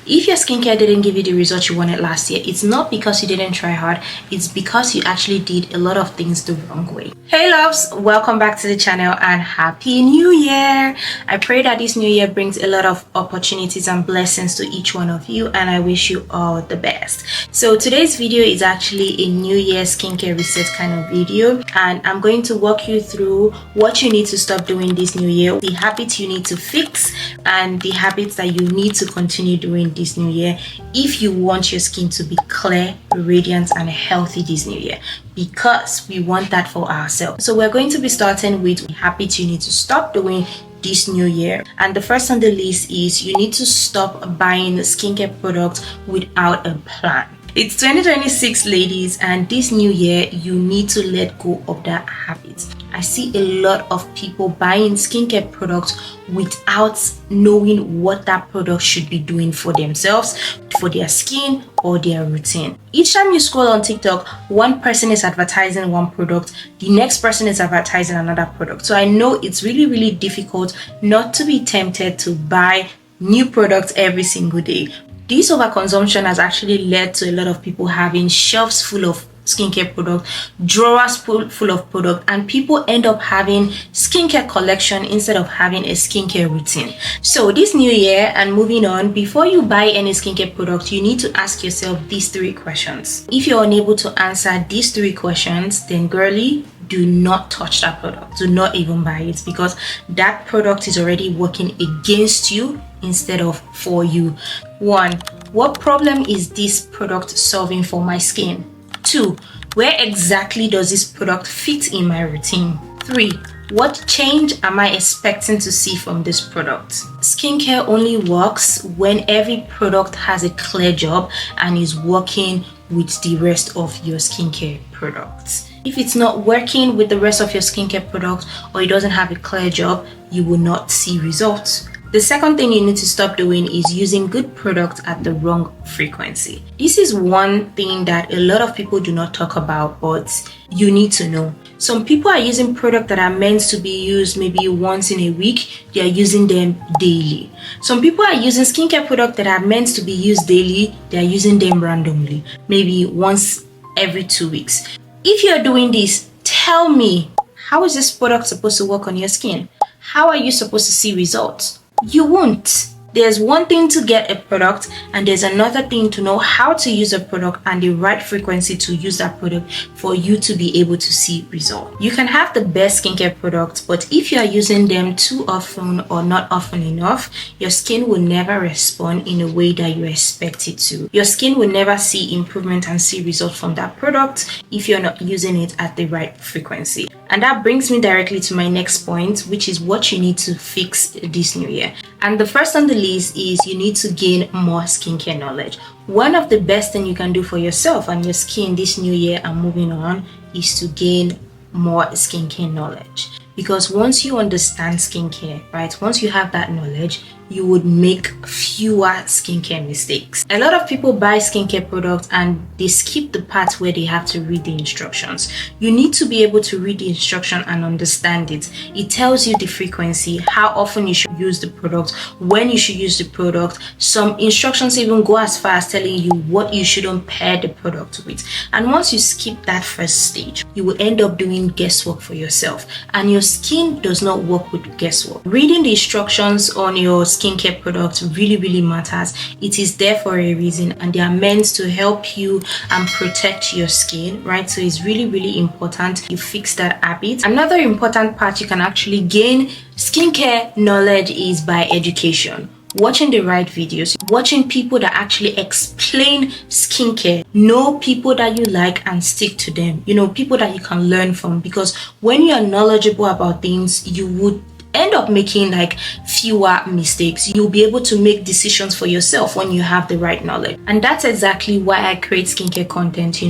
If your skincare didn't give you the results you wanted last year, it's not because you didn't try hard, it's because you actually did a lot of things the wrong way. Hey loves, welcome back to the channel and happy new year. I pray that this new year brings a lot of opportunities and blessings to each one of you, and I wish you all the best. So today's video is actually a new year skincare reset kind of video, and I'm going to walk you through what you need to stop doing this new year, the habits you need to fix, and the habits that you need to continue doing this new year if you want your skin to be clear, radiant, and healthy this new year, because we want that for ourselves. So we're going to be starting with habits you need to stop doing this new year, and the first on the list is you need to stop buying skincare products without a plan. It's 2026, ladies, and this new year you need to let go of that habit. I see a lot of people buying skincare products without knowing what that product should be doing for themselves, for their skin, or their routine. Each time you scroll on TikTok, one person is advertising one product, the next person is advertising another product. So I know it's really difficult not to be tempted to buy new products every single day. This overconsumption has actually led to a lot of people having shelves full of skincare products, drawers full of product, and people end up having skincare collection instead of having a skincare routine. So this new year and moving on, before you buy any skincare product, you need to ask yourself these 3 questions. If you're unable to answer these 3 questions, then girly, do not touch that product. Do not even buy it, because that product is already working against you instead of for you. 1. What problem is this product solving for my skin? 2. Where exactly does this product fit in my routine? 3. What change am I expecting to see from this product? Skincare only works when every product has a clear job and is working with the rest of your skincare products. If it's not working with the rest of your skincare products, or it doesn't have a clear job, you will not see results. The second thing you need to stop doing is using good products at the wrong frequency. This is one thing that a lot of people do not talk about, but you need to know. Some people are using products that are meant to be used maybe once in a week. They are using them daily. Some people are using skincare products that are meant to be used daily. They are using them randomly, maybe once every 2 weeks. If you're doing this, tell me, how is this product supposed to work on your skin? How are you supposed to see results? You won't. There's one thing to get a product, and there's another thing to know how to use a product and the right frequency to use that product for you to be able to see results. You can have the best skincare products, but if you are using them too often or not often enough, your skin will never respond in a way that you expect it to. Your skin will never see improvement and see results from that product if you're not using it at the right frequency. And that brings me directly to my next point, which is what you need to fix this new year. And the first on the list is you need to gain more skincare knowledge. One of the best things you can do for yourself and your skin this new year and moving on is to gain more skincare knowledge. Because once you understand skincare, right, once you have that knowledge, you would make fewer skincare mistakes. A lot of people buy skincare products and they skip the part where they have to read the instructions. You need to be able to read the instruction and understand it. It tells you the frequency, how often you should use the product, when you should use the product. Some instructions even go as far as telling you what you shouldn't pair the product with. And once you skip that first stage, you will end up doing guesswork for yourself, and your skin does not work with guesswork. Reading the instructions on your skincare products really matters. It is there for a reason, and they are meant to help you and protect your skin, right? So it's really important you fix that habit. Another important part you can actually gain skincare knowledge is by education. Watching the right videos, watching people that actually explain skincare, know people that you like and stick to them, people that you can learn from, because when you are knowledgeable about things, you would end up making like fewer mistakes. You'll be able to make decisions for yourself when you have the right knowledge. And that's exactly why I create skincare content.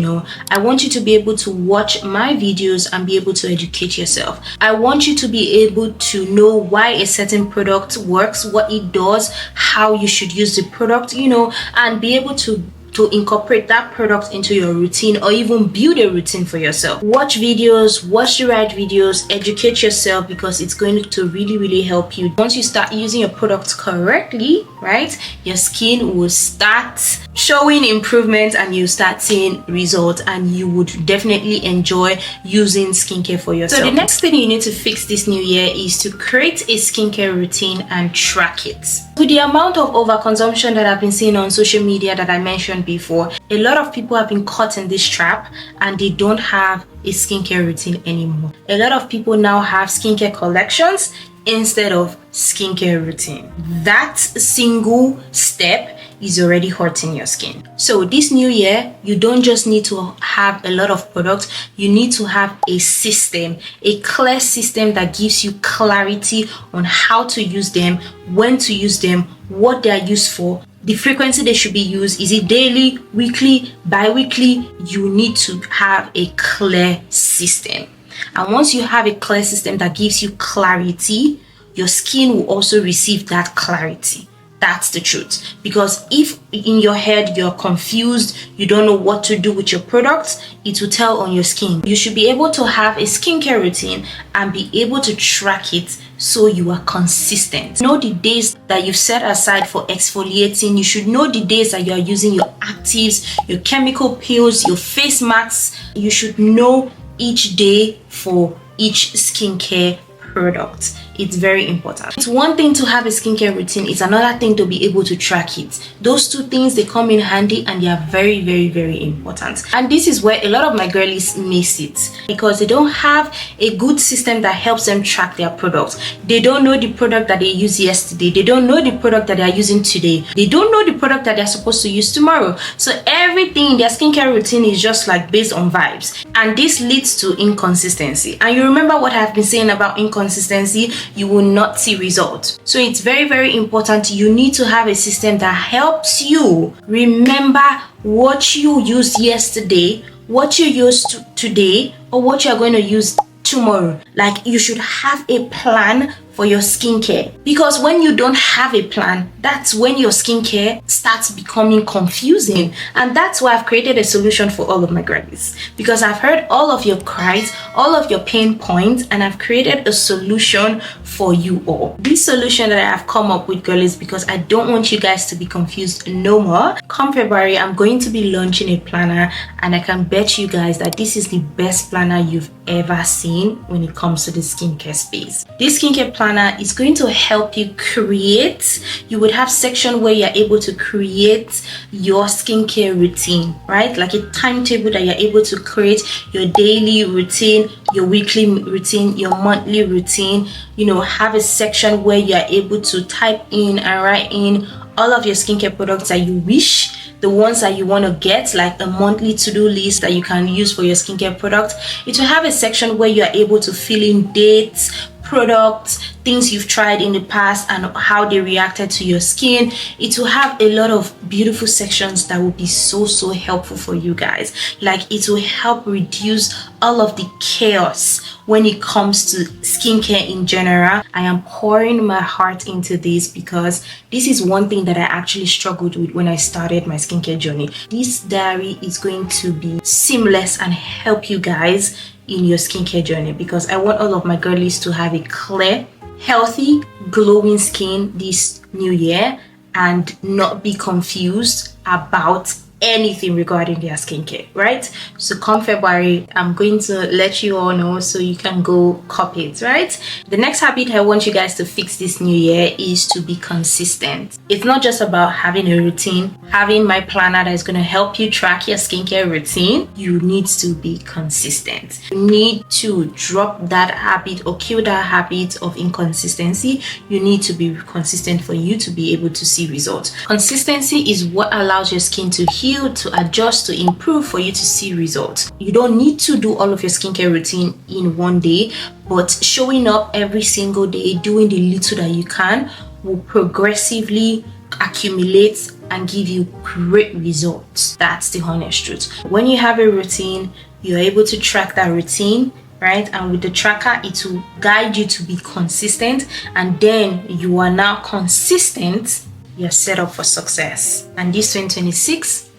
I want you to be able to watch my videos and be able to educate yourself. I want you to be able to know why a certain product works, what it does, how you should use the product, and be able to to incorporate that product into your routine or even build a routine for yourself. Watch videos, watch the right videos, educate yourself, because it's going to really help you. Once you start using your products correctly, right, your skin will start showing improvement and you start seeing results, and you would definitely enjoy using skincare for yourself. So the next thing you need to fix this new year is to create a skincare routine and track it. With the amount of overconsumption that I've been seeing on social media that I mentioned before, a lot of people have been caught in this trap and they don't have a skincare routine anymore. A lot of people now have skincare collections instead of skincare routine. That single step is already hurting your skin. So this new year, you don't just need to have a lot of products, you need to have a system, a clear system that gives you clarity on how to use them, when to use them, what they are used for, the frequency they should be used. Is it daily, weekly, bi-weekly? You need to have a clear system. And once you have a clear system that gives you clarity, your skin will also receive that clarity. That's the truth. Because if in your head you're confused, you don't know what to do with your products, it will tell on your skin. You should be able to have a skincare routine and be able to track it so you are consistent. Know the days that you've set aside for exfoliating. You should know the days that you are using your actives, your chemical peels, your face masks. You should know each day for each skincare product. It's very important. It's one thing to have a skincare routine, it's another thing to be able to track it. Those two things, they come in handy and they are very important. And this is where a lot of my girlies miss it, because they don't have a good system that helps them track their products. They don't know the product that they used yesterday. They don't know the product that they are using today. They don't know the product that they're supposed to use tomorrow. So everything in their skincare routine is just like based on vibes. And this leads to inconsistency. And you remember what I've been saying about inconsistency? You will not see results. So it's very important. You need to have a system that helps you remember what you used yesterday, what you used today, or what you're going to use tomorrow. Like, you should have a plan for your skincare, because when you don't have a plan, that's when your skincare starts becoming confusing. And that's why I've created a solution for all of my girlies, because I've heard all of your cries, all of your pain points, and I've created a solution for you all. This solution that I have come up with, girlies, because I don't want you guys to be confused no more. Come February, I'm going to be launching a planner, and I can bet you guys that this is the best planner you've ever seen when it comes to the skincare space. This skincare planner is going to help you create. You would have section where you're able to create your skincare routine, right? Like a timetable that you're able to create your daily routine, your weekly routine, your monthly routine. You know, have a section where you're able to type in and write in all of your skincare products that you wish, the ones that you want to get, like a monthly to-do list that you can use for your skincare product. It will have a section where you're able to fill in dates, products, things you've tried in the past and how they reacted to your skin. It will have a lot of beautiful sections that will be so helpful for you guys. Like, it will help reduce all of the chaos when it comes to skincare in general. I am pouring my heart into this because this is one thing that I actually struggled with when I started my skincare journey. This diary is going to be seamless and help you guys in your skincare journey, because I want all of my girlies to have a clear, healthy, glowing skin this new year and not be confused about anything regarding their skincare, right? So come February, I'm going to let you all know so you can go copy it, right? The next habit I want you guys to fix this new year is to be consistent. It's not just about having a routine, having my planner that is going to help you track your skincare routine. You need to be consistent. You need to drop that habit or kill that habit of inconsistency. You need to be consistent for you to be able to see results. Consistency is what allows your skin to heal, to adjust, to improve, for you to see results. You don't need to do all of your skincare routine in one day, but showing up every single day, doing the little that you can, will progressively accumulate and give you great results. That's the honest truth. When you have a routine, you're able to track that routine, right? And with the tracker, it will guide you to be consistent, and then you are now consistent. You're set up for success. And this 2026,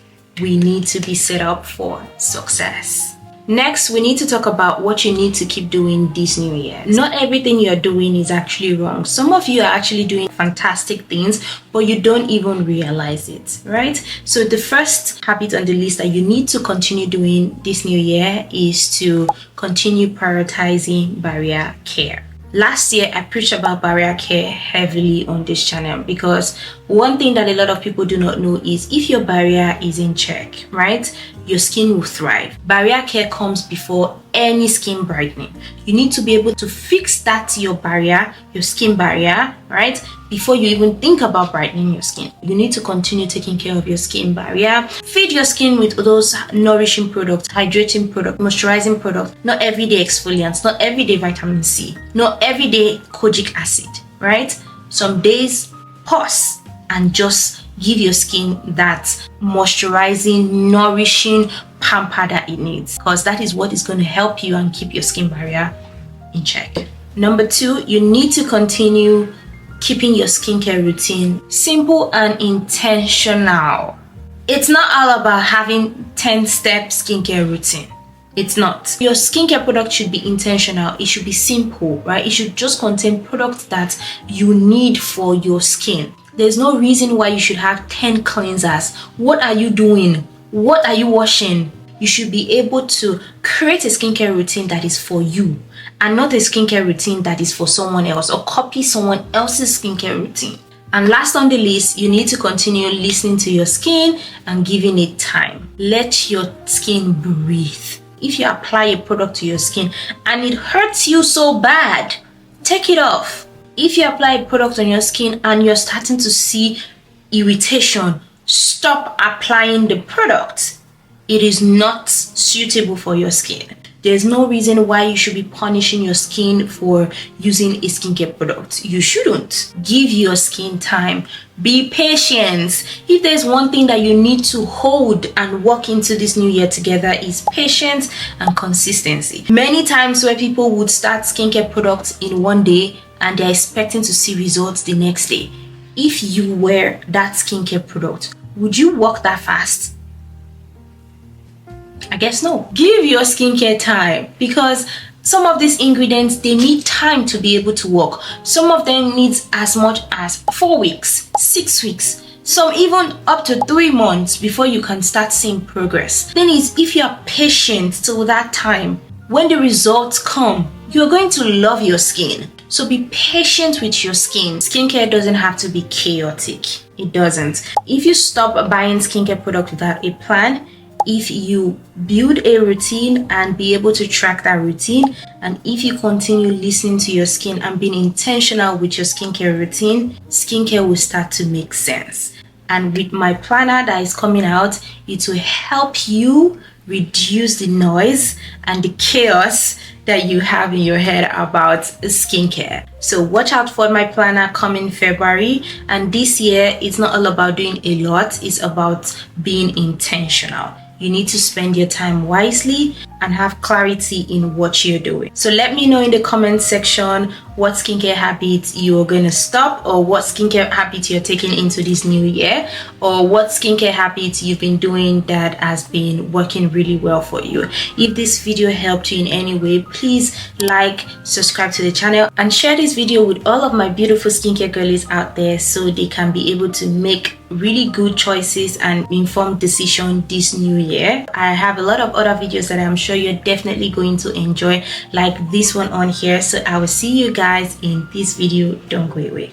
we need to be set up for success. Next, we need to talk about what you need to keep doing this new year. Not everything you're doing is actually wrong. Some of you are actually doing fantastic things, but you don't even realize it, right? So the first habit on the list that you need to continue doing this new year is to continue prioritizing barrier care. Last year, I preached about barrier care heavily on this channel because one thing that a lot of people do not know is if your barrier is in check, right, your skin will thrive. Barrier care comes before any skin brightening. You need to be able to fix that your barrier, your skin barrier, right, before you even think about brightening your skin. You need to continue taking care of your skin barrier. Feed your skin with those nourishing products, hydrating products, moisturizing products, not everyday exfoliants, not everyday vitamin C, not everyday kojic acid, right? Some days pause and just give your skin that moisturizing, nourishing pamper that it needs, because that is what is going to help you and keep your skin barrier in check. Number 2, you need to continue keeping your skincare routine simple and intentional. It's not all about having 10-step skincare routine. It's not. Your skincare product should be intentional. It should be simple, right? It should just contain products that you need for your skin. There's no reason why you should have 10 cleansers. What are you doing? What are you washing? You should be able to create a skincare routine that is for you and not a skincare routine that is for someone else or copy someone else's skincare routine. And last on the list, you need to continue listening to your skin and giving it time. Let your skin breathe. If you apply a product to your skin and it hurts you so bad, take it off. If you apply a product on your skin and you're starting to see irritation, stop applying the product. It is not suitable for your skin. There's no reason why you should be punishing your skin for using a skincare product. You shouldn't. Give your skin time. Be patient. If there's one thing that you need to hold and walk into this new year together is patience and consistency. Many times where people would start skincare products in one day and they're expecting to see results the next day. If you were that skincare product, would you walk that fast? I guess no. Give your skincare time, because some of these ingredients, they need time to be able to work. Some of them needs as much as 4 weeks, 6 weeks, some even up to 3 months before you can start seeing progress. Then is if you are patient till that time, when the results come, you're going to love your skin. So be patient with your skin. Skincare doesn't have to be chaotic. It doesn't. If you stop buying skincare products without a plan, if you build a routine and be able to track that routine, and if you continue listening to your skin and being intentional with your skincare routine, skincare will start to make sense. And with my planner that is coming out, it will help you reduce the noise and the chaos that you have in your head about skincare. So watch out for my planner coming February. And this year, it's not all about doing a lot, it's about being intentional. You need to spend your time wisely and have clarity in what you're doing. So let me know in the comment section what skincare habits you're going to stop, or what skincare habits you're taking into this new year, or what skincare habits you've been doing that has been working really well for you. If this video helped you in any way, please like, subscribe to the channel, and share this video with all of my beautiful skincare girlies out there so they can be able to make really good choices and informed decision this new year. I have a lot of other videos that I'm sure you're definitely going to enjoy, like this one on here. So I will see you guys in this video. Don't go away.